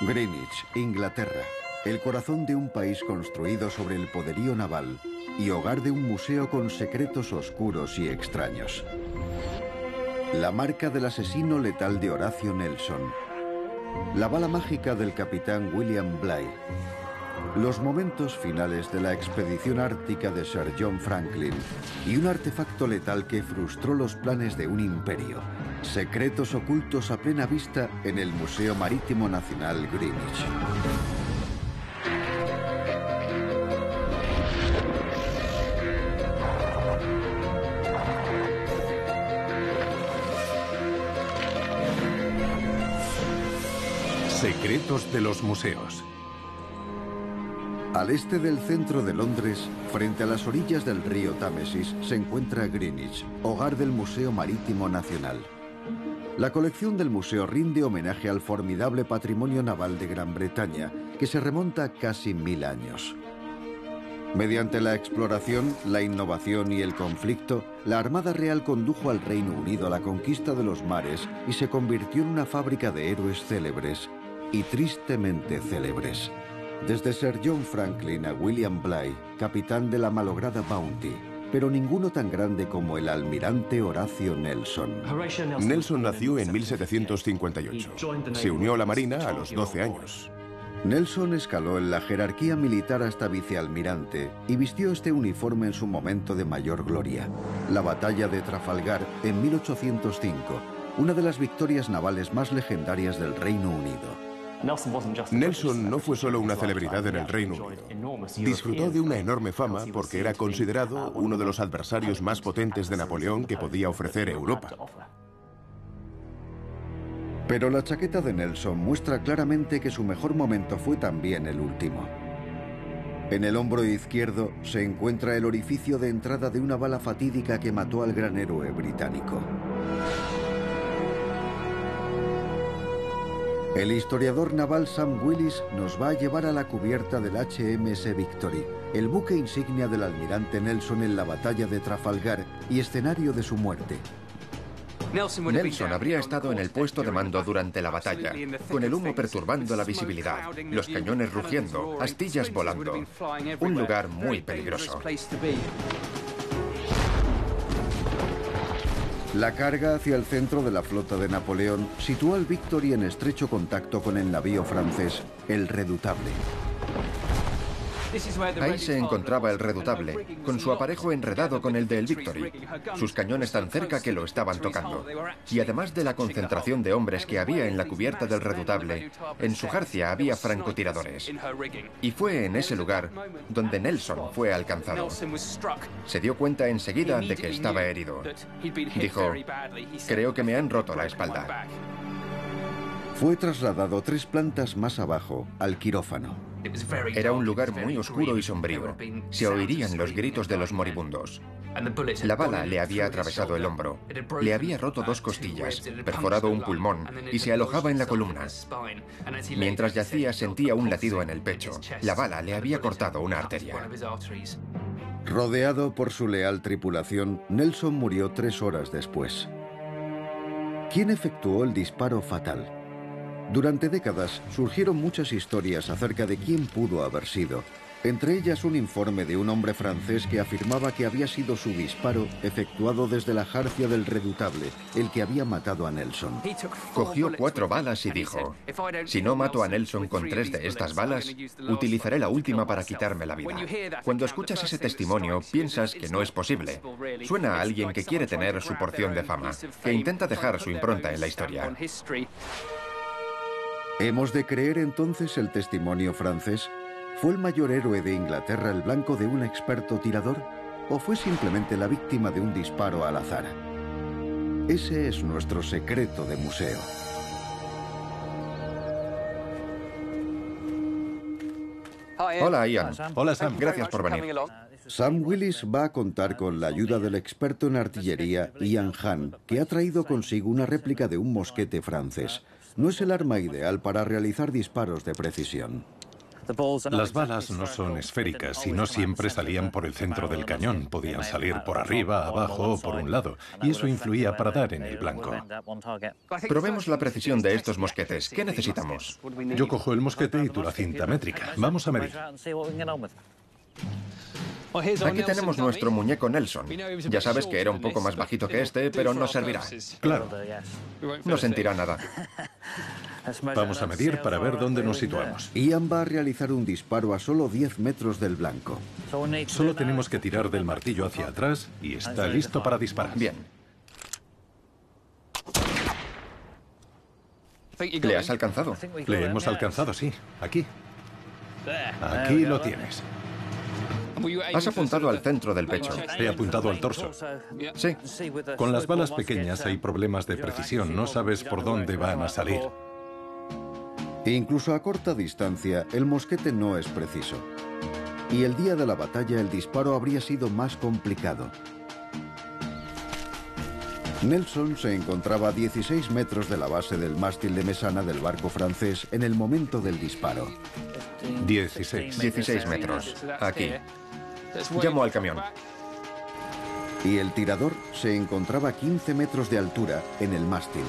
Greenwich, Inglaterra, el corazón de un país construido sobre el poderío naval y hogar de un museo con secretos oscuros y extraños. La marca del asesino letal de Horatio Nelson. La bala mágica del capitán William Bligh. Los momentos finales de la expedición ártica de Sir John Franklin y un artefacto letal que frustró los planes de un imperio. Secretos ocultos a plena vista en el Museo Marítimo Nacional Greenwich. Secretos de los museos. Al este del centro de Londres, frente a las orillas del río Támesis, se encuentra Greenwich, hogar del Museo Marítimo Nacional. La colección del museo rinde homenaje al formidable patrimonio naval de Gran Bretaña, que se remonta a casi 1000 años. Mediante la exploración, la innovación y el conflicto, la Armada Real condujo al Reino Unido a la conquista de los mares y se convirtió en una fábrica de héroes célebres y tristemente célebres. Desde Sir John Franklin a William Bligh, capitán de la malograda Bounty, pero ninguno tan grande como el almirante Horatio Nelson. Nelson nació en 1758. Se unió a la Marina a los 12 años. Nelson escaló en la jerarquía militar hasta vicealmirante y vistió este uniforme en su momento de mayor gloria, la batalla de Trafalgar en 1805, una de las victorias navales más legendarias del Reino Unido. Nelson no fue solo una celebridad en el Reino Unido. Disfrutó de una enorme fama porque era considerado uno de los adversarios más potentes de Napoleón que podía ofrecer Europa. Pero la chaqueta de Nelson muestra claramente que su mejor momento fue también el último. En el hombro izquierdo se encuentra el orificio de entrada de una bala fatídica que mató al gran héroe británico. El historiador naval Sam Willis nos va a llevar a la cubierta del HMS Victory, el buque insignia del almirante Nelson en la batalla de Trafalgar y escenario de su muerte. Nelson habría estado en el puesto de mando durante la batalla, con el humo perturbando la visibilidad, los cañones rugiendo, astillas volando. Un lugar muy peligroso. La carga hacia el centro de la flota de Napoleón situó al Victory en estrecho contacto con el navío francés, el Redoutable. Ahí se encontraba el Redoutable, con su aparejo enredado con el del Victory, sus cañones tan cerca que lo estaban tocando. Y además de la concentración de hombres que había en la cubierta del Redoutable, en su jarcia había francotiradores. Y fue en ese lugar donde Nelson fue alcanzado. Se dio cuenta enseguida de que estaba herido. Dijo, creo que me han roto la espalda. Fue trasladado 3 plantas más abajo, al quirófano. Era un lugar muy oscuro y sombrío. Se oirían los gritos de los moribundos. La bala le había atravesado el hombro, le había roto 2 costillas, perforado un pulmón y se alojaba en la columna. Mientras yacía sentía un latido en el pecho. La bala le había cortado una arteria. Rodeado por su leal tripulación, Nelson murió 3 horas después. ¿Quién efectuó el disparo fatal? Durante décadas surgieron muchas historias acerca de quién pudo haber sido, entre ellas un informe de un hombre francés que afirmaba que había sido su disparo efectuado desde la jarcia del Redoutable, el que había matado a Nelson. Cogió 4 balas y dijo, si no mato a Nelson con 3 de estas balas, utilizaré la última para quitarme la vida. Cuando escuchas ese testimonio, piensas que no es posible. Suena a alguien que quiere tener su porción de fama, que intenta dejar su impronta en la historia. ¿Hemos de creer entonces el testimonio francés? ¿Fue el mayor héroe de Inglaterra el blanco de un experto tirador? ¿O fue simplemente la víctima de un disparo al azar? Ese es nuestro secreto de museo. Hola, Ian. Hola, Sam. Gracias por venir. Sam Willis va a contar con la ayuda del experto en artillería Ian Hahn, que ha traído consigo una réplica de un mosquete francés. No es el arma ideal para realizar disparos de precisión. Las balas no son esféricas y no siempre salían por el centro del cañón. Podían salir por arriba, abajo o por un lado, y eso influía para dar en el blanco. Probemos la precisión de estos mosquetes. ¿Qué necesitamos? Yo cojo el mosquete y tú la cinta métrica. Vamos a medir. Aquí tenemos nuestro muñeco Nelson. Ya sabes que era un poco más bajito que este, pero nos servirá. Claro. No sentirá nada. Vamos a medir para ver dónde nos situamos. Ian va a realizar un disparo a solo 10 metros del blanco. Solo tenemos que tirar del martillo hacia atrás y está listo para disparar. Bien. ¿Le has alcanzado? Le hemos alcanzado, sí. Aquí. Aquí lo tienes. Has apuntado al centro del pecho. He apuntado al torso. Sí. Con las balas pequeñas hay problemas de precisión. No sabes por dónde van a salir. Incluso a corta distancia, el mosquete no es preciso. Y el día de la batalla, el disparo habría sido más complicado. Nelson se encontraba a 16 metros de la base del mástil de mesana del barco francés en el momento del disparo. 16 metros. Aquí. Llamo al camión. Y el tirador se encontraba a 15 metros de altura en el mástil.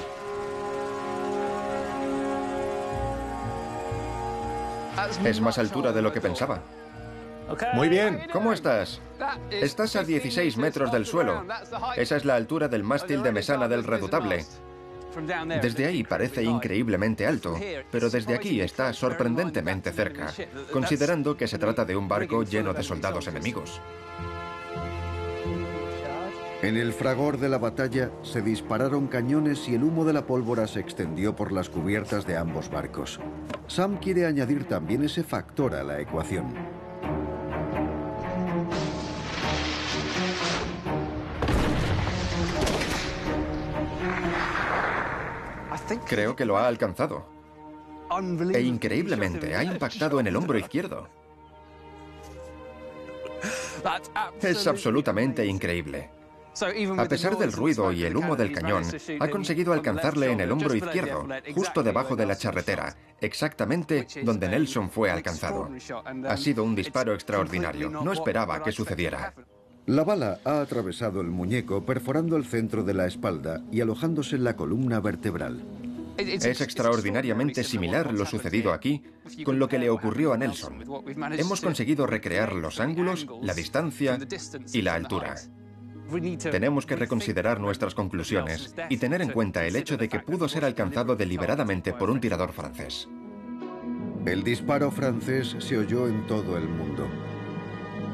Es más altura de lo que pensaba. Muy bien. ¿Cómo estás? Estás a 16 metros del suelo. Esa es la altura del mástil de mesana del Redutable. Desde ahí parece increíblemente alto, pero desde aquí está sorprendentemente cerca, considerando que se trata de un barco lleno de soldados enemigos. En el fragor de la batalla se dispararon cañones y el humo de la pólvora se extendió por las cubiertas de ambos barcos. Sam quiere añadir también ese factor a la ecuación. Creo que lo ha alcanzado. E increíblemente ha impactado en el hombro izquierdo. Es absolutamente increíble. A pesar del ruido y el humo del cañón, ha conseguido alcanzarle en el hombro izquierdo, justo debajo de la charretera, exactamente donde Nelson fue alcanzado. Ha sido un disparo extraordinario. No esperaba que sucediera. La bala ha atravesado el muñeco, perforando el centro de la espalda y alojándose en la columna vertebral. Es extraordinariamente similar lo sucedido aquí con lo que le ocurrió a Nelson. Hemos conseguido recrear los ángulos, la distancia y la altura. Tenemos que reconsiderar nuestras conclusiones y tener en cuenta el hecho de que pudo ser alcanzado deliberadamente por un tirador francés. El disparo francés se oyó en todo el mundo.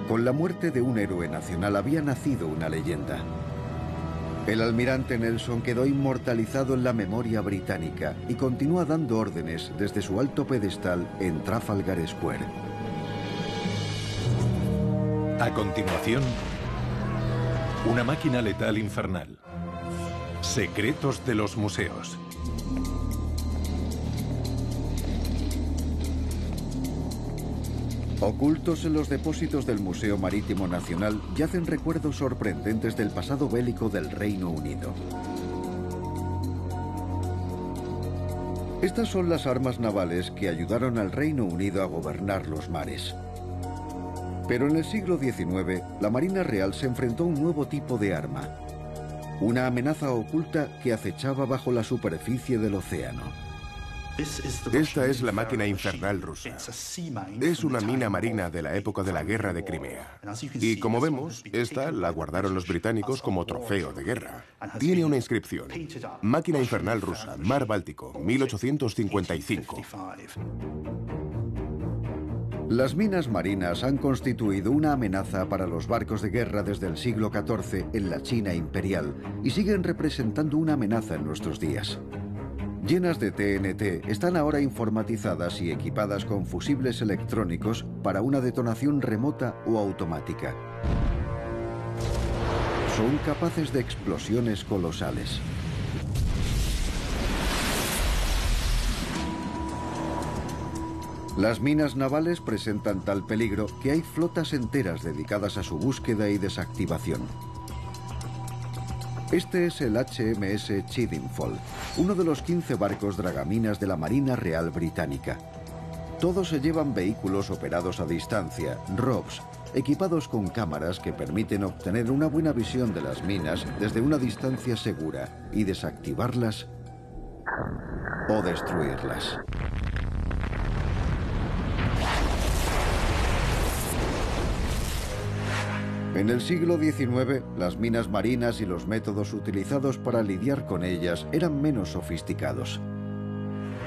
Con la muerte de un héroe nacional había nacido una leyenda. El almirante Nelson quedó inmortalizado en la memoria británica y continúa dando órdenes desde su alto pedestal en Trafalgar Square. A continuación, una máquina letal infernal. Secretos de los museos. Ocultos en los depósitos del Museo Marítimo Nacional yacen recuerdos sorprendentes del pasado bélico del Reino Unido. Estas son las armas navales que ayudaron al Reino Unido a gobernar los mares. Pero en el siglo XIX, la Marina Real se enfrentó a un nuevo tipo de arma. Una amenaza oculta que acechaba bajo la superficie del océano. Esta es la máquina infernal rusa. Es una mina marina de la época de la Guerra de Crimea. Y como vemos, esta la guardaron los británicos como trofeo de guerra. Tiene una inscripción: Máquina infernal rusa, Mar Báltico, 1855. Las minas marinas han constituido una amenaza para los barcos de guerra desde el siglo XIV en la China imperial y siguen representando una amenaza en nuestros días. Llenas de TNT, están ahora informatizadas y equipadas con fusibles electrónicos para una detonación remota o automática. Son capaces de explosiones colosales. Las minas navales presentan tal peligro que hay flotas enteras dedicadas a su búsqueda y desactivación. Este es el HMS Chiddingfold, uno de los 15 barcos dragaminas de la Marina Real Británica. Todos se llevan vehículos operados a distancia, ROVs, equipados con cámaras que permiten obtener una buena visión de las minas desde una distancia segura y desactivarlas o destruirlas. En el siglo XIX, las minas marinas y los métodos utilizados para lidiar con ellas eran menos sofisticados.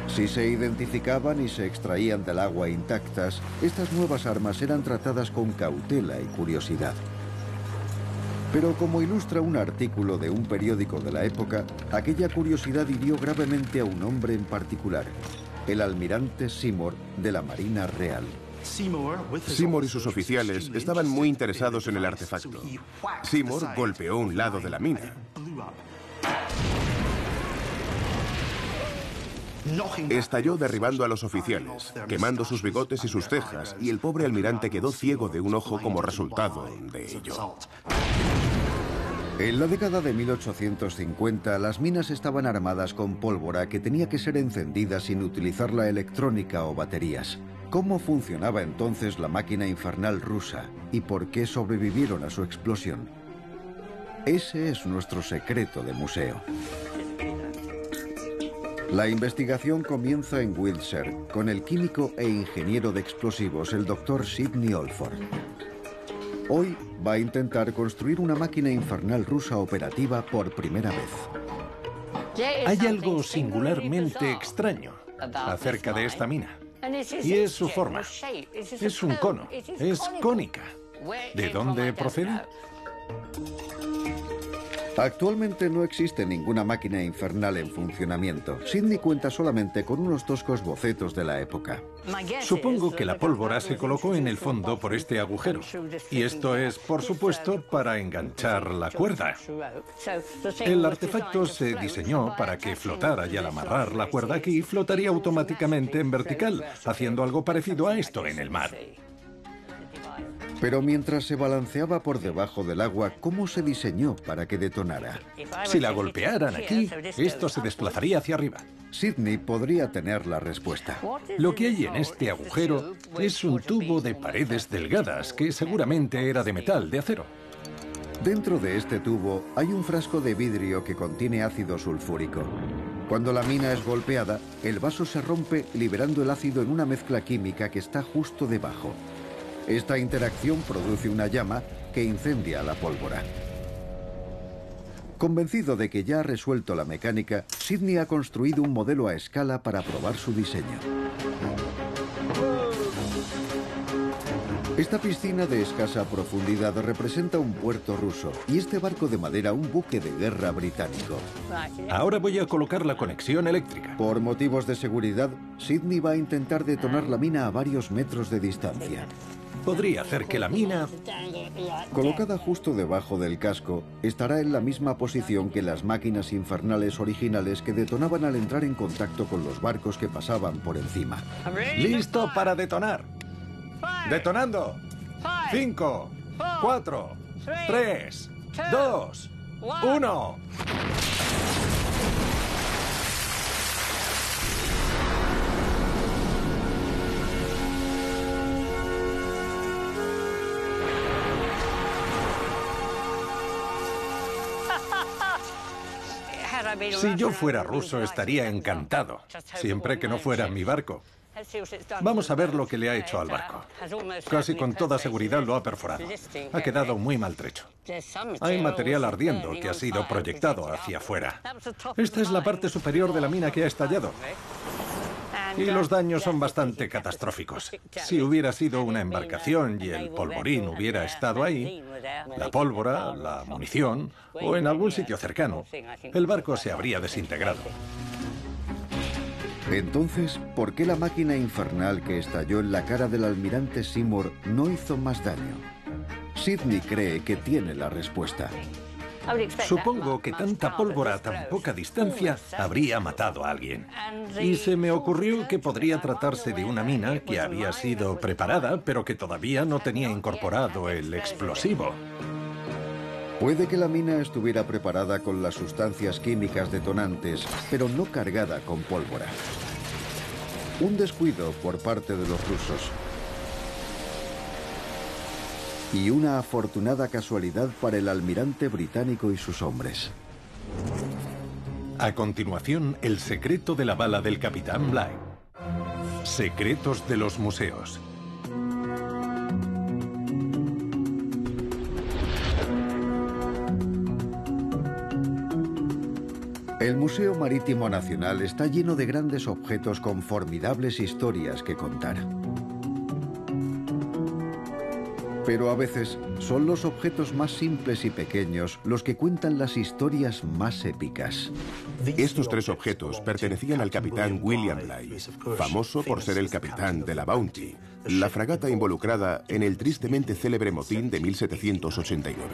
Si se identificaban y se extraían del agua intactas, estas nuevas armas eran tratadas con cautela y curiosidad. Pero como ilustra un artículo de un periódico de la época, aquella curiosidad hirió gravemente a un hombre en particular, el almirante Seymour de la Marina Real. Seymour y sus oficiales estaban muy interesados en el artefacto. Seymour golpeó un lado de la mina. Estalló derribando a los oficiales, quemando sus bigotes y sus cejas, y el pobre almirante quedó ciego de un ojo como resultado de ello. En la década de 1850, las minas estaban armadas con pólvora que tenía que ser encendida sin utilizar la electrónica o baterías. ¿Cómo funcionaba entonces la máquina infernal rusa y por qué sobrevivieron a su explosión? Ese es nuestro secreto de museo. La investigación comienza en Wiltshire con el químico e ingeniero de explosivos, el Dr. Sidney Olford. Hoy va a intentar construir una máquina infernal rusa operativa por primera vez. Hay algo singularmente extraño acerca de esta mina, y es su forma. Es un cono, es cónica. ¿De dónde procede? Actualmente no existe ninguna máquina infernal en funcionamiento. Sidney cuenta solamente con unos toscos bocetos de la época. Supongo que la pólvora se colocó en el fondo por este agujero. Y esto es, por supuesto, para enganchar la cuerda. El artefacto se diseñó para que flotara y al amarrar la cuerda aquí, flotaría automáticamente en vertical, haciendo algo parecido a esto en el mar. Pero mientras se balanceaba por debajo del agua, ¿cómo se diseñó para que detonara? Si la golpearan aquí, esto se desplazaría hacia arriba. Sidney podría tener la respuesta. Lo que hay en este agujero es un tubo de paredes delgadas, que seguramente era de metal, de acero. Dentro de este tubo hay un frasco de vidrio que contiene ácido sulfúrico. Cuando la mina es golpeada, el vaso se rompe liberando el ácido en una mezcla química que está justo debajo. Esta interacción produce una llama que incendia la pólvora. Convencido de que ya ha resuelto la mecánica, Sidney ha construido un modelo a escala para probar su diseño. Esta piscina de escasa profundidad representa un puerto ruso y este barco de madera un buque de guerra británico. Ahora voy a colocar la conexión eléctrica. Por motivos de seguridad, Sidney va a intentar detonar la mina a varios metros de distancia. Podría hacer que la mina... Colocada justo debajo del casco, estará en la misma posición que las máquinas infernales originales que detonaban al entrar en contacto con los barcos que pasaban por encima. ¡Listo para detonar! ¡Detonando! 5, 4, 3, 2, 1... Si yo fuera ruso estaría encantado, siempre que no fuera mi barco. Vamos a ver lo que le ha hecho al barco. Casi con toda seguridad lo ha perforado. Ha quedado muy maltrecho. Hay material ardiendo que ha sido proyectado hacia afuera. Esta es la parte superior de la mina que ha estallado. Y los daños son bastante catastróficos. Si hubiera sido una embarcación y el polvorín hubiera estado ahí, la pólvora, la munición o en algún sitio cercano, el barco se habría desintegrado. Entonces, ¿por qué la máquina infernal que estalló en la cara del almirante Seymour no hizo más daño? Sidney cree que tiene la respuesta. Supongo que tanta pólvora a tan poca distancia habría matado a alguien. Y se me ocurrió que podría tratarse de una mina que había sido preparada, pero que todavía no tenía incorporado el explosivo. Puede que la mina estuviera preparada con las sustancias químicas detonantes, pero no cargada con pólvora. Un descuido por parte de los rusos. Y una afortunada casualidad para el almirante británico y sus hombres. A continuación, el secreto de la bala del capitán Bligh. Secretos de los museos. El Museo Marítimo Nacional está lleno de grandes objetos con formidables historias que contar. Pero a veces son los objetos más simples y pequeños los que cuentan las historias más épicas. Estos 3 objetos pertenecían al capitán William Bligh, famoso por ser el capitán de la Bounty, la fragata involucrada en el tristemente célebre motín de 1789.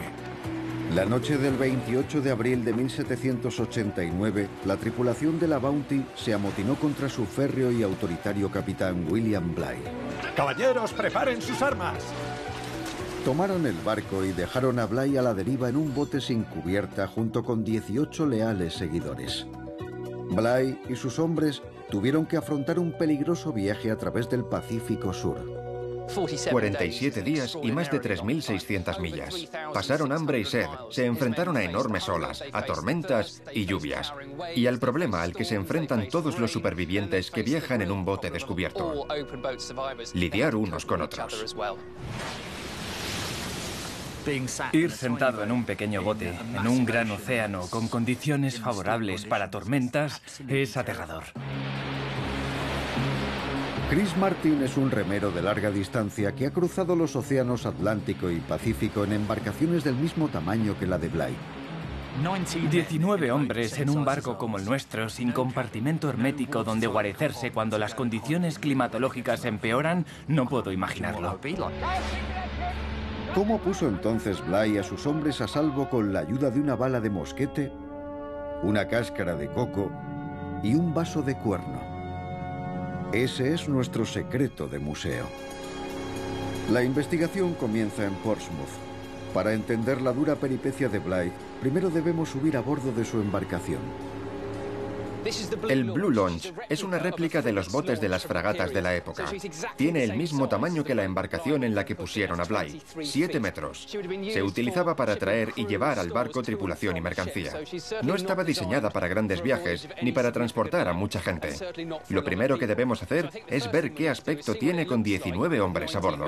La noche del 28 de abril de 1789, la tripulación de la Bounty se amotinó contra su férreo y autoritario capitán William Bligh. ¡Caballeros, preparen sus armas! Tomaron el barco y dejaron a Bligh a la deriva en un bote sin cubierta junto con 18 leales seguidores. Bligh y sus hombres tuvieron que afrontar un peligroso viaje a través del Pacífico Sur. 47 días y más de 3.600 millas. Pasaron hambre y sed, se enfrentaron a enormes olas, a tormentas y lluvias, y al problema al que se enfrentan todos los supervivientes que viajan en un bote descubierto: lidiar unos con otros. Ir sentado en un pequeño bote, en un gran océano, con condiciones favorables para tormentas, es aterrador. Chris Martin es un remero de larga distancia que ha cruzado los océanos Atlántico y Pacífico en embarcaciones del mismo tamaño que la de Bligh. 19 hombres en un barco como el nuestro, sin compartimento hermético donde guarecerse cuando las condiciones climatológicas empeoran, no puedo imaginarlo. ¿Cómo puso entonces Bligh a sus hombres a salvo con la ayuda de una bala de mosquete, una cáscara de coco y un vaso de cuerno? Ese es nuestro secreto de museo. La investigación comienza en Portsmouth. Para entender la dura peripecia de Bligh, primero debemos subir a bordo de su embarcación. El Blue Launch es una réplica de los botes de las fragatas de la época. Tiene el mismo tamaño que la embarcación en la que pusieron a Bligh, 7 metros. Se utilizaba para traer y llevar al barco tripulación y mercancía. No estaba diseñada para grandes viajes ni para transportar a mucha gente. Lo primero que debemos hacer es ver qué aspecto tiene con 19 hombres a bordo.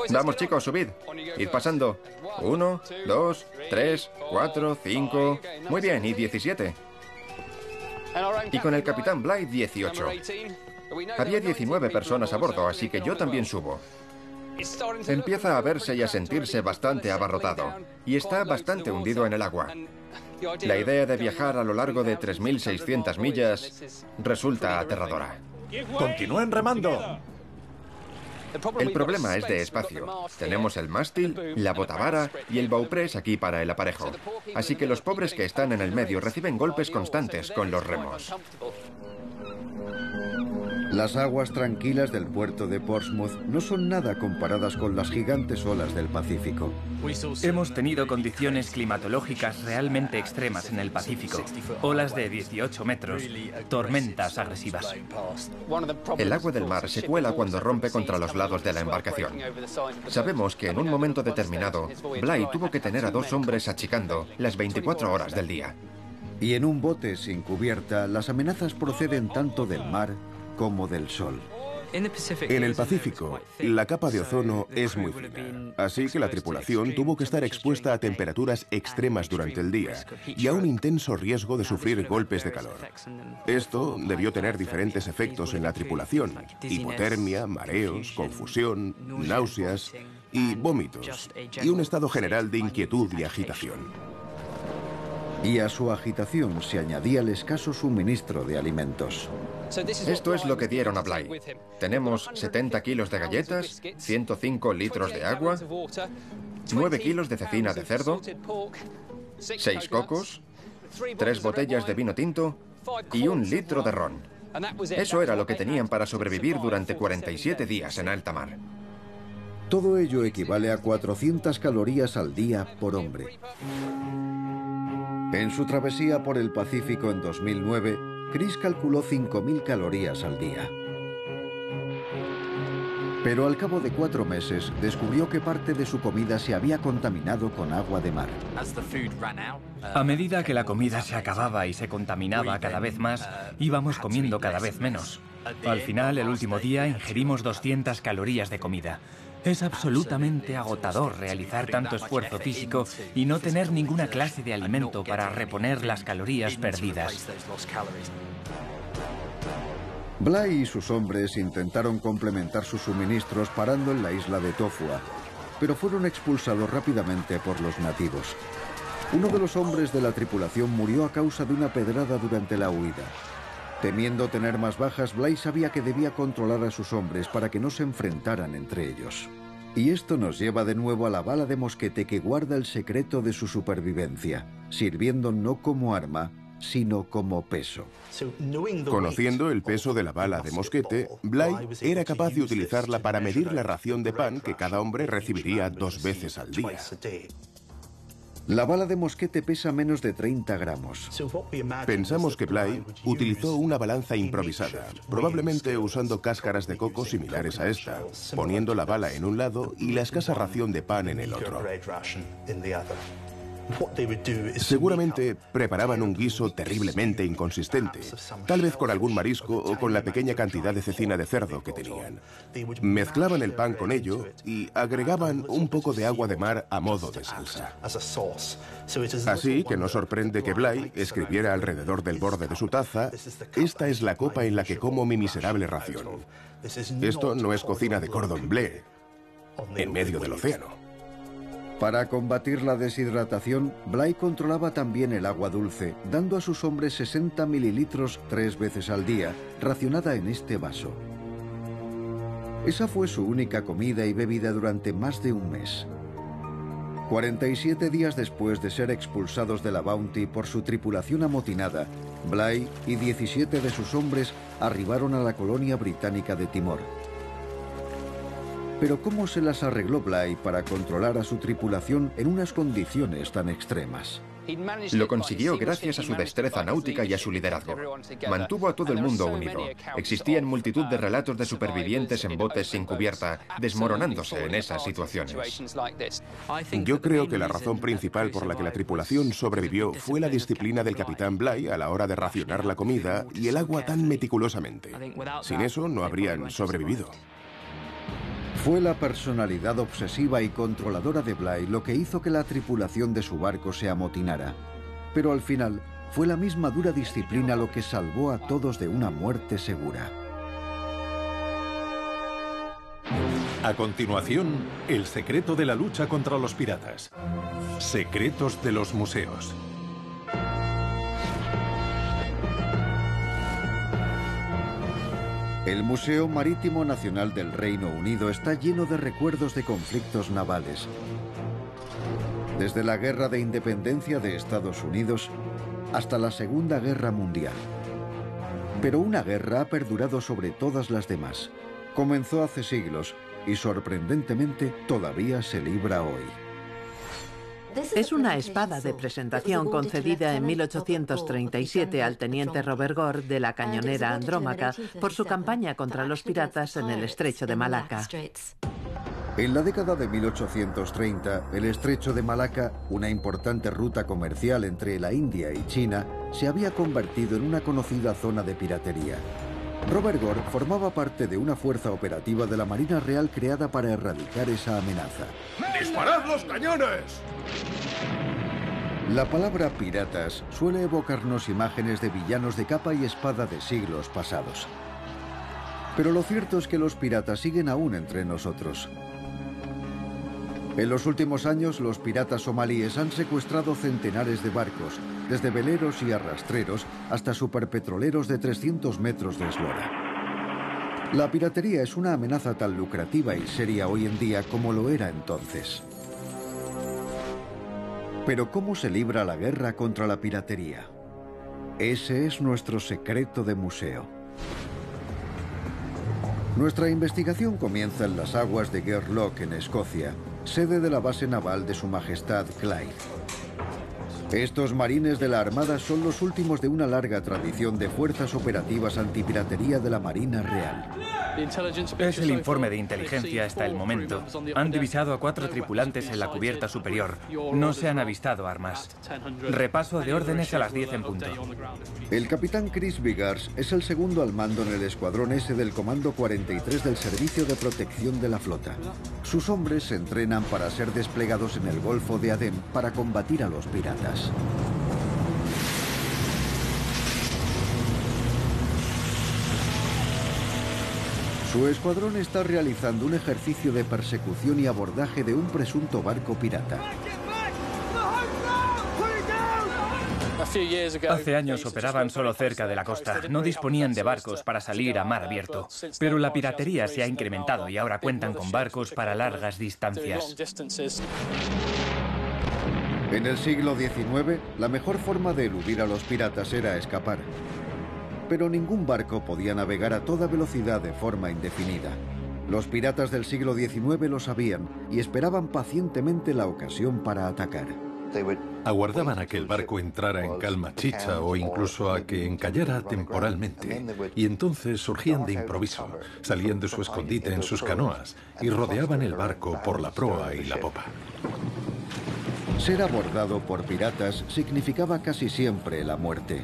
Vamos, chicos, subid. Id pasando. 1, 2, 3, 4, 5... Muy bien, y 17. Y con el capitán Bligh, 18. Había 19 personas a bordo, así que yo también subo. Empieza a verse y a sentirse bastante abarrotado, y está bastante hundido en el agua. La idea de viajar a lo largo de 3.600 millas resulta aterradora. ¡Continúen remando! El problema es de espacio. Tenemos el mástil, la botavara y el bauprés aquí para el aparejo. Así que los pobres que están en el medio reciben golpes constantes con los remos. Las aguas tranquilas del puerto de Portsmouth no son nada comparadas con las gigantes olas del Pacífico. Hemos tenido condiciones climatológicas realmente extremas en el Pacífico. Olas de 18 metros, tormentas agresivas. El agua del mar se cuela cuando rompe contra los lados de la embarcación. Sabemos que en un momento determinado, Bligh tuvo que tener a 2 hombres achicando las 24 horas del día. Y en un bote sin cubierta, las amenazas proceden tanto del mar como del sol. En el Pacífico, la capa de ozono es muy fina, así que la tripulación tuvo que estar expuesta a temperaturas extremas durante el día y a un intenso riesgo de sufrir golpes de calor. Esto debió tener diferentes efectos en la tripulación: hipotermia, mareos, confusión, náuseas y vómitos, y un estado general de inquietud y agitación. Y a su agitación se añadía el escaso suministro de alimentos. Esto es lo que dieron a Bligh. Tenemos 70 kilos de galletas, 105 litros de agua, 9 kilos de cecina de cerdo, 6 cocos, 3 botellas de vino tinto y 1 litro de ron. Eso era lo que tenían para sobrevivir durante 47 días en alta mar. Todo ello equivale a 400 calorías al día por hombre. En su travesía por el Pacífico en 2009, Chris calculó 5.000 calorías al día. Pero al cabo de 4 meses descubrió que parte de su comida se había contaminado con agua de mar. A medida que la comida se acababa y se contaminaba cada vez más, íbamos comiendo cada vez menos. Al final, el último día, ingerimos 200 calorías de comida. Es absolutamente agotador realizar tanto esfuerzo físico y no tener ninguna clase de alimento para reponer las calorías perdidas. Bligh y sus hombres intentaron complementar sus suministros parando en la isla de Tofua, pero fueron expulsados rápidamente por los nativos. Uno de los hombres de la tripulación murió a causa de una pedrada durante la huida. Temiendo tener más bajas, Bligh sabía que debía controlar a sus hombres para que no se enfrentaran entre ellos. Y esto nos lleva de nuevo a la bala de mosquete que guarda el secreto de su supervivencia, sirviendo no como arma, sino como peso. Conociendo el peso de la bala de mosquete, Bligh era capaz de utilizarla para medir la ración de pan que cada hombre recibiría 2 veces al día. La bala de mosquete pesa menos de 30 gramos. Pensamos que Bligh utilizó una balanza improvisada, probablemente usando cáscaras de coco similares a esta, poniendo la bala en un lado y la escasa ración de pan en el otro. Seguramente preparaban un guiso terriblemente inconsistente, tal vez con algún marisco o con la pequeña cantidad de cecina de cerdo que tenían. Mezclaban el pan con ello y agregaban un poco de agua de mar a modo de salsa. Así que no sorprende que Bligh escribiera alrededor del borde de su taza: "Esta es la copa en la que como mi miserable ración". Esto no es cocina de cordon bleu en medio del océano. Para combatir la deshidratación, Bligh controlaba también el agua dulce, dando a sus hombres 60 mililitros 3 veces al día, racionada en este vaso. Esa fue su única comida y bebida durante más de un mes. 47 días después de ser expulsados de la Bounty por su tripulación amotinada, Bligh y 17 de sus hombres arribaron a la colonia británica de Timor. Pero ¿cómo se las arregló Bligh para controlar a su tripulación en unas condiciones tan extremas? Lo consiguió gracias a su destreza náutica y a su liderazgo. Mantuvo a todo el mundo unido. Existían multitud de relatos de supervivientes en botes sin cubierta, desmoronándose en esas situaciones. Yo creo que la razón principal por la que la tripulación sobrevivió fue la disciplina del capitán Bligh a la hora de racionar la comida y el agua tan meticulosamente. Sin eso no habrían sobrevivido. Fue la personalidad obsesiva y controladora de Bligh lo que hizo que la tripulación de su barco se amotinara. Pero al final, fue la misma dura disciplina lo que salvó a todos de una muerte segura. A continuación, el secreto de la lucha contra los piratas. Secretos de los museos. El Museo Marítimo Nacional del Reino Unido está lleno de recuerdos de conflictos navales. Desde la Guerra de Independencia de Estados Unidos hasta la Segunda Guerra Mundial. Pero una guerra ha perdurado sobre todas las demás. Comenzó hace siglos y sorprendentemente todavía se libra hoy. Es una espada de presentación concedida en 1837 al teniente Robert Gore de la cañonera Andrómaca por su campaña contra los piratas en el estrecho de Malaca. En la década de 1830, el estrecho de Malaca, una importante ruta comercial entre la India y China, se había convertido en una conocida zona de piratería. Robert Gore formaba parte de una fuerza operativa de la Marina Real creada para erradicar esa amenaza. ¡Disparad los cañones! La palabra piratas suele evocarnos imágenes de villanos de capa y espada de siglos pasados. Pero lo cierto es que los piratas siguen aún entre nosotros. En los últimos años, los piratas somalíes han secuestrado centenares de barcos, desde veleros y arrastreros hasta superpetroleros de 300 metros de eslora. La piratería es una amenaza tan lucrativa y seria hoy en día como lo era entonces. Pero ¿cómo se libra la guerra contra la piratería? Ese es nuestro secreto de museo. Nuestra investigación comienza en las aguas de Gairloch, en Escocia, sede de la base naval de Su Majestad Clyde. Estos marines de la Armada son los últimos de una larga tradición de fuerzas operativas antipiratería de la Marina Real. Es el informe de inteligencia hasta el momento. Han divisado a 4 tripulantes en la cubierta superior. No se han avistado armas. Repaso de órdenes a las 10 en punto. El capitán Chris Vigars es el segundo al mando en el escuadrón S del Comando 43 del Servicio de Protección de la Flota. Sus hombres se entrenan para ser desplegados en el Golfo de Adén para combatir a los piratas. Su escuadrón está realizando un ejercicio de persecución y abordaje de un presunto barco pirata. Hace años operaban solo cerca de la costa. No disponían de barcos para salir a mar abierto. Pero la piratería se ha incrementado y ahora cuentan con barcos para largas distancias. En el siglo XIX, la mejor forma de eludir a los piratas era escapar. Pero ningún barco podía navegar a toda velocidad de forma indefinida. Los piratas del siglo XIX lo sabían y esperaban pacientemente la ocasión para atacar. Aguardaban a que el barco entrara en calma chicha o incluso a que encallara temporalmente. Y entonces surgían de improviso, salían de su escondite en sus canoas y rodeaban el barco por la proa y la popa. Ser abordado por piratas significaba casi siempre la muerte.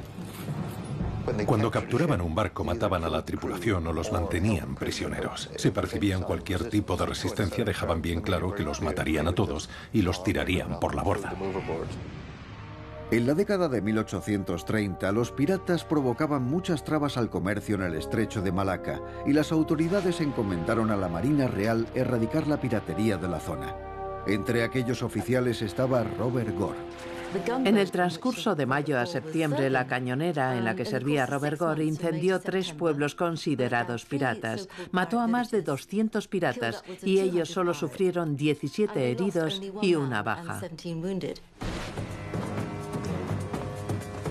Cuando capturaban un barco, mataban a la tripulación o los mantenían prisioneros. Si percibían cualquier tipo de resistencia, dejaban bien claro que los matarían a todos y los tirarían por la borda. En la década de 1830, los piratas provocaban muchas trabas al comercio en el estrecho de Malaca y las autoridades encomendaron a la Marina Real erradicar la piratería de la zona. Entre aquellos oficiales estaba Robert Gore. En el transcurso de mayo a septiembre, la cañonera en la que servía Robert Gore incendió 3 pueblos considerados piratas. Mató a más de 200 piratas y ellos solo sufrieron 17 heridos y una baja.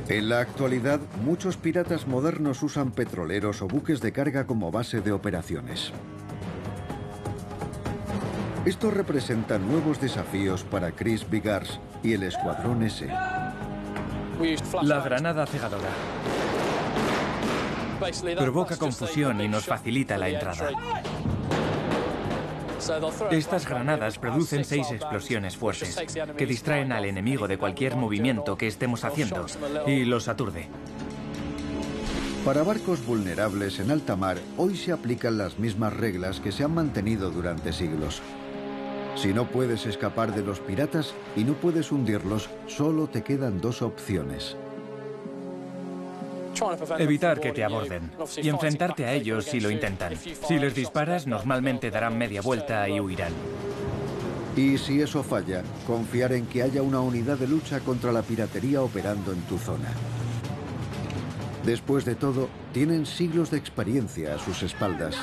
En la actualidad, muchos piratas modernos usan petroleros o buques de carga como base de operaciones. Esto representa nuevos desafíos para Chris Vigars y el Escuadrón S. La granada cegadora provoca confusión y nos facilita la entrada. Estas granadas producen 6 explosiones fuertes que distraen al enemigo de cualquier movimiento que estemos haciendo y los aturde. Para barcos vulnerables en alta mar, hoy se aplican las mismas reglas que se han mantenido durante siglos. Si no puedes escapar de los piratas y no puedes hundirlos, solo te quedan 2 opciones. Evitar que te aborden y enfrentarte a ellos si lo intentan. Si les disparas, normalmente darán media vuelta y huirán. Y si eso falla, confiar en que haya una unidad de lucha contra la piratería operando en tu zona. Después de todo, tienen siglos de experiencia a sus espaldas.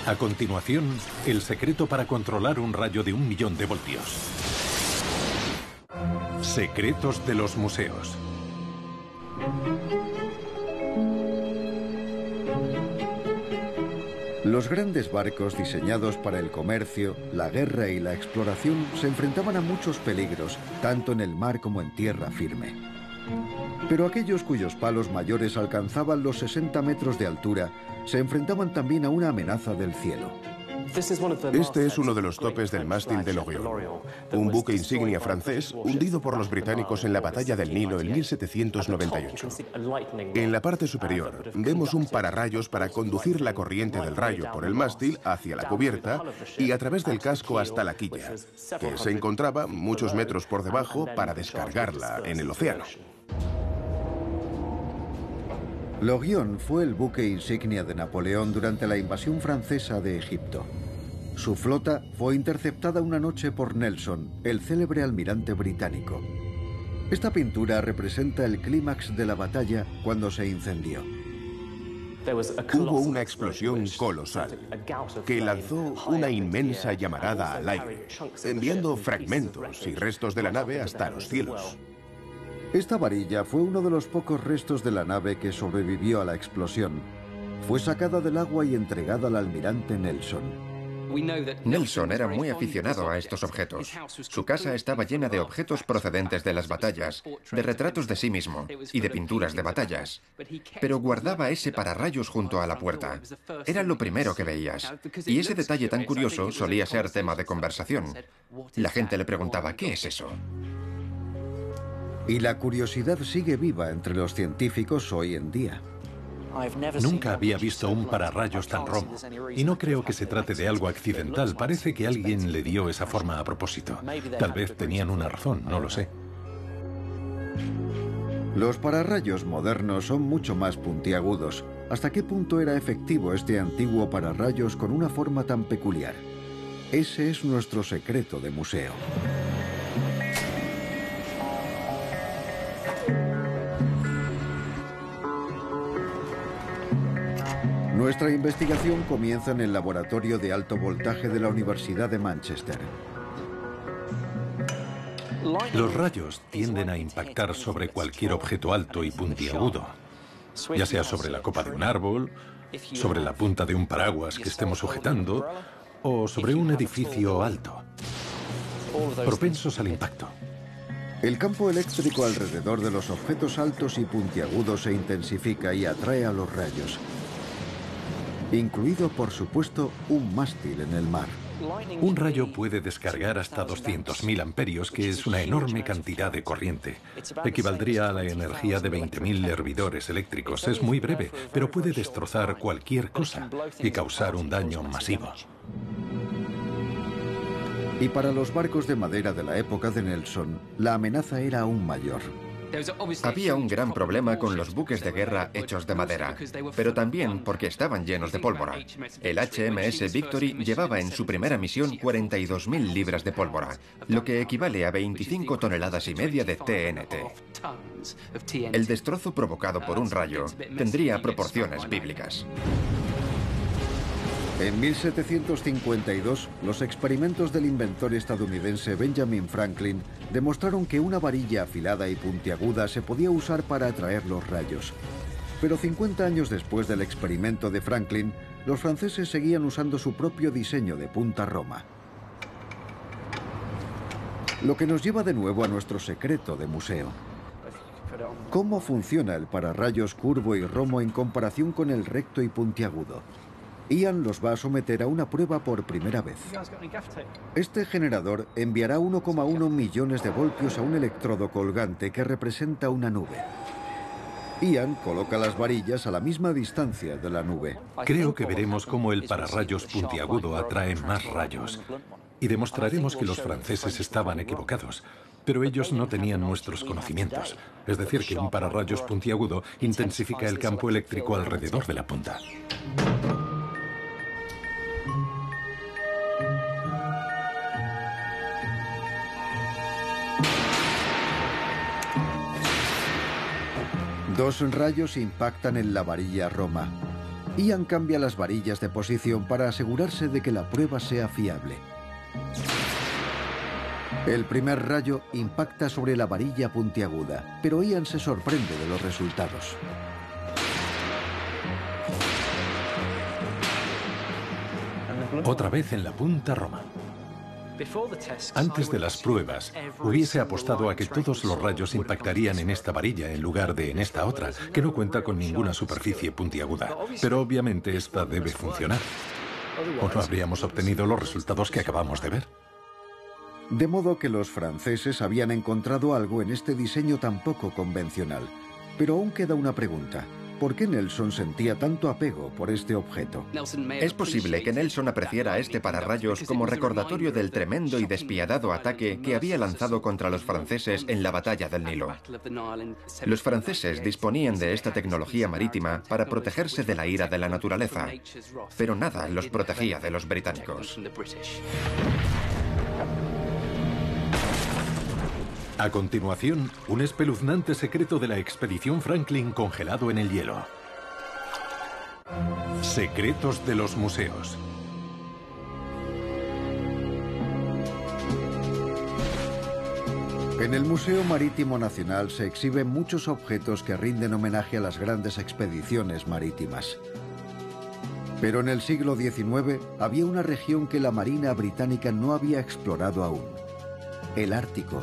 A continuación, el secreto para controlar un rayo de 1 millón de voltios. Secretos de los museos. Los grandes barcos diseñados para el comercio, la guerra y la exploración se enfrentaban a muchos peligros, tanto en el mar como en tierra firme. Pero aquellos cuyos palos mayores alcanzaban los 60 metros de altura se enfrentaban también a una amenaza del cielo. Este es uno de los topes del mástil de L'Orient, un buque insignia francés hundido por los británicos en la batalla del Nilo en 1798. En la parte superior vemos un pararrayos para conducir la corriente del rayo por el mástil hacia la cubierta y a través del casco hasta la quilla, que se encontraba muchos metros por debajo para descargarla en el océano. L'Orient fue el buque insignia de Napoleón durante la invasión francesa de Egipto. Su flota fue interceptada una noche por Nelson, el célebre almirante británico. Esta pintura representa el clímax de la batalla cuando se incendió. Hubo una explosión colosal que lanzó una inmensa llamarada al aire, enviando fragmentos y restos de la nave hasta los cielos. Esta varilla fue uno de los pocos restos de la nave que sobrevivió a la explosión. fue sacada del agua y entregada al almirante Nelson. Nelson era muy aficionado a estos objetos. Su casa estaba llena de objetos procedentes de las batallas, de retratos de sí mismo y de pinturas de batallas. Pero guardaba ese pararrayos junto a la puerta. Era lo primero que veías. Y ese detalle tan curioso solía ser tema de conversación. La gente le preguntaba, ¿qué es eso? Y la curiosidad sigue viva entre los científicos hoy en día. Nunca había visto un pararrayos tan romo. Y no creo que se trate de algo accidental. Parece que alguien le dio esa forma a propósito. Tal vez tenían una razón, no lo sé. Los pararrayos modernos son mucho más puntiagudos. ¿Hasta qué punto era efectivo este antiguo pararrayos con una forma tan peculiar? Ese es nuestro secreto de museo. Nuestra investigación comienza en el laboratorio de alto voltaje de la Universidad de Manchester. Los rayos tienden a impactar sobre cualquier objeto alto y puntiagudo, ya sea sobre la copa de un árbol, sobre la punta de un paraguas que estemos sujetando o sobre un edificio alto, propensos al impacto. El campo eléctrico alrededor de los objetos altos y puntiagudos se intensifica y atrae a los rayos, incluido, por supuesto, un mástil en el mar. Un rayo puede descargar hasta 200.000 amperios, que es una enorme cantidad de corriente. Equivaldría a la energía de 20.000 hervidores eléctricos. Es muy breve, pero puede destrozar cualquier cosa y causar un daño masivo. Y para los barcos de madera de la época de Nelson, la amenaza era aún mayor. Había un gran problema con los buques de guerra hechos de madera, pero también porque estaban llenos de pólvora. El HMS Victory llevaba en su primera misión 42.000 libras de pólvora, lo que equivale a 25 toneladas y media de TNT. El destrozo provocado por un rayo tendría proporciones bíblicas. En 1752, los experimentos del inventor estadounidense Benjamin Franklin demostraron que una varilla afilada y puntiaguda se podía usar para atraer los rayos. Pero 50 años después del experimento de Franklin, los franceses seguían usando su propio diseño de punta roma. Lo que nos lleva de nuevo a nuestro secreto de museo. ¿Cómo funciona el pararrayos curvo y romo en comparación con el recto y puntiagudo? Ian los va a someter a una prueba por primera vez. Este generador enviará 1,1 millones de voltios a un electrodo colgante que representa una nube. Ian coloca las varillas a la misma distancia de la nube. Creo que veremos cómo el pararrayos puntiagudo atrae más rayos. Y demostraremos que los franceses estaban equivocados. Pero ellos no tenían nuestros conocimientos. Es decir, que un pararrayos puntiagudo intensifica el campo eléctrico alrededor de la punta. Dos rayos impactan en la varilla roma. Ian cambia las varillas de posición para asegurarse de que la prueba sea fiable. El primer rayo impacta sobre la varilla puntiaguda, pero Ian se sorprende de los resultados. Otra vez en la punta roma. Antes de las pruebas, hubiese apostado a que todos los rayos impactarían en esta varilla en lugar de en esta otra, que no cuenta con ninguna superficie puntiaguda. Pero obviamente esta debe funcionar. ¿O no habríamos obtenido los resultados que acabamos de ver? De modo que los franceses habían encontrado algo en este diseño tan poco convencional. Pero aún queda una pregunta. ¿Por qué Nelson sentía tanto apego por este objeto? Es posible que Nelson apreciara este pararrayos como recordatorio del tremendo y despiadado ataque que había lanzado contra los franceses en la batalla del Nilo. Los franceses disponían de esta tecnología marítima para protegerse de la ira de la naturaleza, pero nada los protegía de los británicos. A continuación, un espeluznante secreto de la expedición Franklin congelado en el hielo. Secretos de los museos. En el Museo Marítimo Nacional se exhiben muchos objetos que rinden homenaje a las grandes expediciones marítimas. Pero en el siglo XIX había una región que la Marina británica no había explorado aún: el Ártico.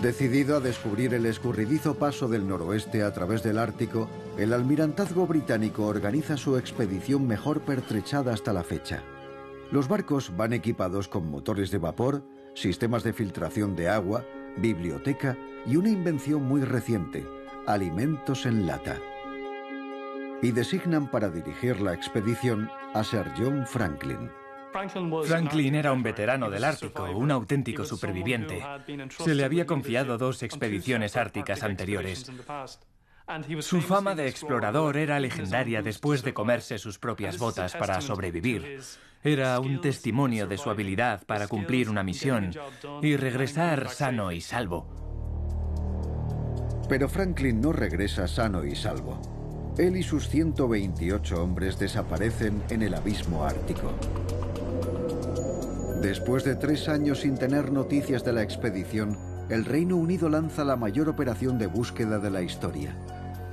Decidido a descubrir el escurridizo paso del noroeste a través del Ártico, el almirantazgo británico organiza su expedición mejor pertrechada hasta la fecha. Los barcos van equipados con motores de vapor, sistemas de filtración de agua, biblioteca y una invención muy reciente: alimentos en lata. Y designan para dirigir la expedición a Sir John Franklin. Franklin era un veterano del Ártico, un auténtico superviviente. Se le había confiado 2 expediciones árticas anteriores. Su fama de explorador era legendaria después de comerse sus propias botas para sobrevivir. Era un testimonio de su habilidad para cumplir una misión y regresar sano y salvo. Pero Franklin no regresa sano y salvo. Él y sus 128 hombres desaparecen en el abismo ártico. Después de 3 años sin tener noticias de la expedición, el Reino Unido lanza la mayor operación de búsqueda de la historia.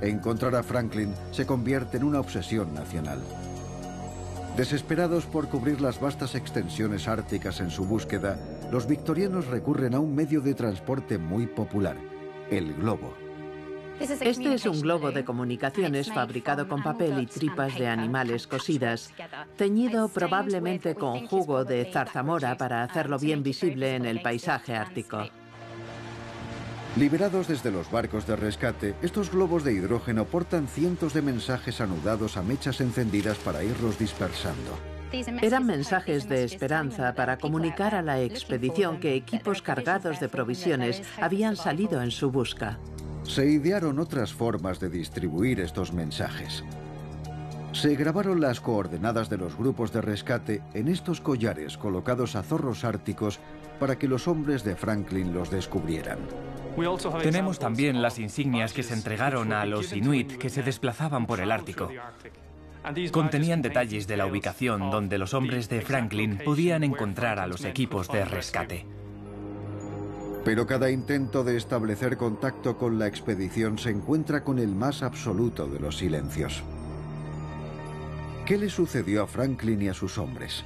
Encontrar a Franklin se convierte en una obsesión nacional. Desesperados por cubrir las vastas extensiones árticas en su búsqueda, los victorianos recurren a un medio de transporte muy popular: el globo. Este es un globo de comunicaciones fabricado con papel y tripas de animales cosidas, teñido probablemente con jugo de zarzamora para hacerlo bien visible en el paisaje ártico. Liberados desde los barcos de rescate, estos globos de hidrógeno portan cientos de mensajes anudados a mechas encendidas para irlos dispersando. Eran mensajes de esperanza para comunicar a la expedición que equipos cargados de provisiones habían salido en su busca. Se idearon otras formas de distribuir estos mensajes. Se grabaron las coordenadas de los grupos de rescate en estos collares colocados a zorros árticos para que los hombres de Franklin los descubrieran. Tenemos también las insignias que se entregaron a los inuit que se desplazaban por el Ártico. Contenían detalles de la ubicación donde los hombres de Franklin podían encontrar a los equipos de rescate. Pero cada intento de establecer contacto con la expedición se encuentra con el más absoluto de los silencios. ¿Qué le sucedió a Franklin y a sus hombres?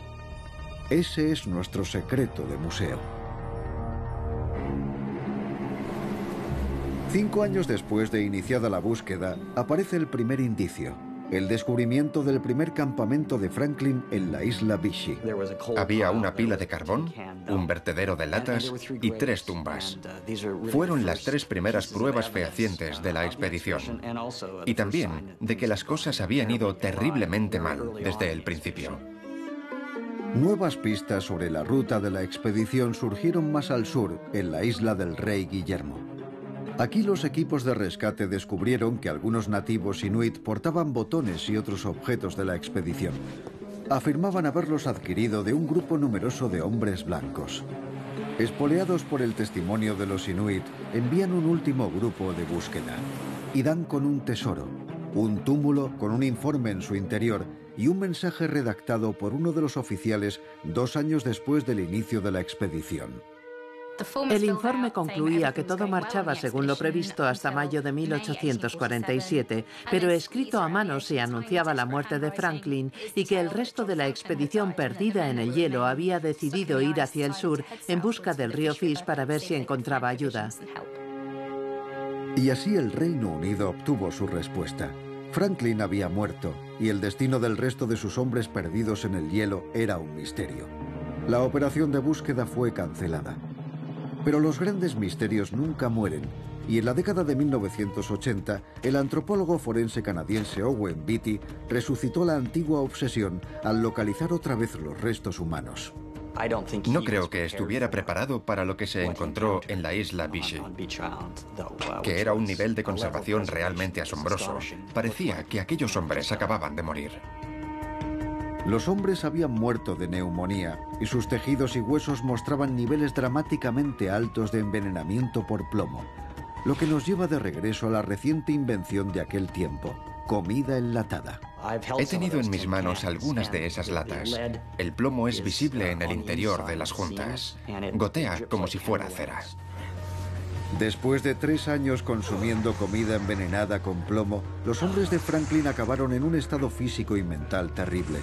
Ese es nuestro secreto de museo. 5 años después de iniciada la búsqueda, aparece el primer indicio: el descubrimiento del primer campamento de Franklin en la isla Vichy. Había una pila de carbón, un vertedero de latas y 3 tumbas. Fueron las 3 primeras pruebas fehacientes de la expedición. Y también de que las cosas habían ido terriblemente mal desde el principio. Nuevas pistas sobre la ruta de la expedición surgieron más al sur, en la isla del Rey Guillermo. Aquí los equipos de rescate descubrieron que algunos nativos inuit portaban botones y otros objetos de la expedición. Afirmaban haberlos adquirido de un grupo numeroso de hombres blancos. Espoleados por el testimonio de los inuit, envían un último grupo de búsqueda y dan con un tesoro: un túmulo con un informe en su interior y un mensaje redactado por uno de los oficiales 2 años después del inicio de la expedición. El informe concluía que todo marchaba según lo previsto hasta mayo de 1847, pero escrito a mano se anunciaba la muerte de Franklin y que el resto de la expedición perdida en el hielo había decidido ir hacia el sur en busca del río Fish para ver si encontraba ayuda. Y así el Reino Unido obtuvo su respuesta. Franklin había muerto y el destino del resto de sus hombres perdidos en el hielo era un misterio. La operación de búsqueda fue cancelada. Pero los grandes misterios nunca mueren, y en la década de 1980, el antropólogo forense canadiense Owen Beatty resucitó la antigua obsesión al localizar otra vez los restos humanos. No creo que estuviera preparado para lo que se encontró en la isla Vichy, que era un nivel de conservación realmente asombroso. Parecía que aquellos hombres acababan de morir. Los hombres habían muerto de neumonía y sus tejidos y huesos mostraban niveles dramáticamente altos de envenenamiento por plomo, lo que nos lleva de regreso a la reciente invención de aquel tiempo: comida enlatada. He tenido en mis manos algunas de esas latas. El plomo es visible en el interior de las juntas. Gotea como si fuera cera. Después de 3 años consumiendo comida envenenada con plomo, los hombres de Franklin acabaron en un estado físico y mental terrible.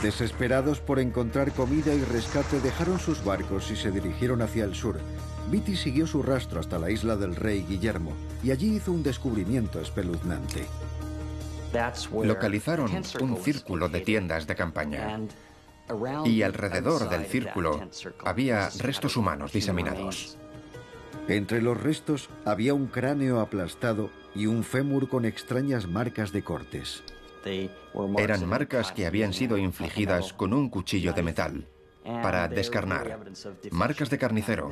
Desesperados por encontrar comida y rescate, dejaron sus barcos y se dirigieron hacia el sur. Beatty siguió su rastro hasta la isla del rey Guillermo y allí hizo un descubrimiento espeluznante. Localizaron un círculo de tiendas de campaña y alrededor del círculo había restos humanos diseminados. Entre los restos había un cráneo aplastado y un fémur con extrañas marcas de cortes. Eran marcas que habían sido infligidas con un cuchillo de metal para descarnar. Marcas de carnicero.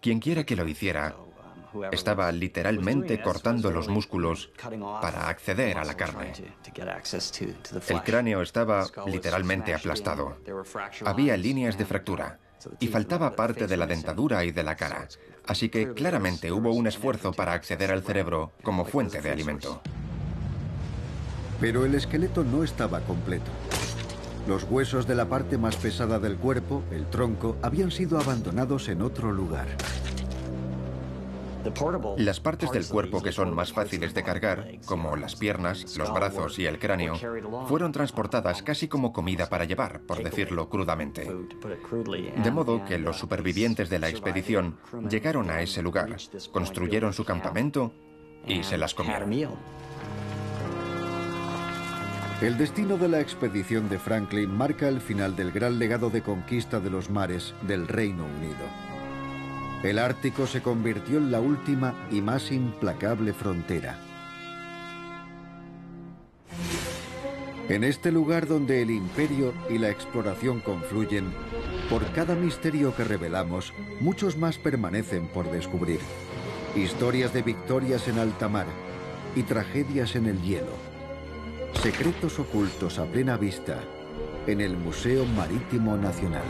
Quienquiera que lo hiciera estaba literalmente cortando los músculos para acceder a la carne. El cráneo estaba literalmente aplastado. Había líneas de fractura y faltaba parte de la dentadura y de la cara. Así que claramente hubo un esfuerzo para acceder al cerebro como fuente de alimento. Pero el esqueleto no estaba completo. Los huesos de la parte más pesada del cuerpo, el tronco, habían sido abandonados en otro lugar. Las partes del cuerpo que son más fáciles de cargar, como las piernas, los brazos y el cráneo, fueron transportadas casi como comida para llevar, por decirlo crudamente. De modo que los supervivientes de la expedición llegaron a ese lugar, construyeron su campamento y se las comieron. El destino de la expedición de Franklin marca el final del gran legado de conquista de los mares del Reino Unido. El Ártico se convirtió en la última y más implacable frontera. En este lugar donde el imperio y la exploración confluyen, por cada misterio que revelamos, muchos más permanecen por descubrir. Historias de victorias en alta mar y tragedias en el hielo. Secretos ocultos a plena vista en el Museo Marítimo Nacional.